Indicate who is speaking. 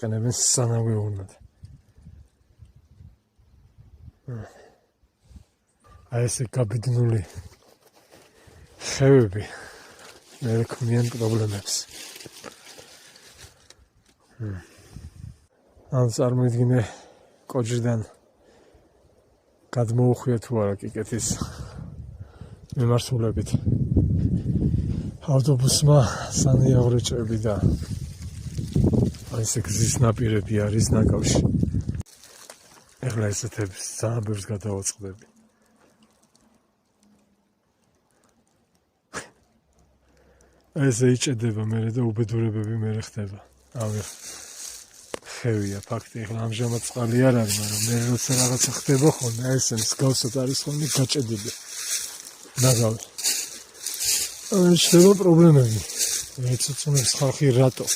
Speaker 1: აყენებენ სანამ გვეუბნათ. აი ესე გაბედნული ხევები მე ქმნიან პრობლემებს. ან წარმოიდგინე კოჯრიდან გადმოუხვია თუ არა კიკეთის მემართულებით. ავტობუსმა სანიაღვრეჭები და აი ესე გზის ნაპირები არის ნაკავში. ეხლა ესეთებს ძალიან ბევრს გადავაწყდები. ესე იჭედება მერე და უბედურებები მერე ხდება. ავიღ ხევია ფაქტი, ეხლა ამჟამად წყალი არ არის, მაგრამ მე როცა რაღაცა ხდება ხოლმე, აი ესე მსგავსად არის ხოლმე გაჭედები. ნაგავი. ხდება პრობლემები. ეცოცხლებს ხალხი რატო?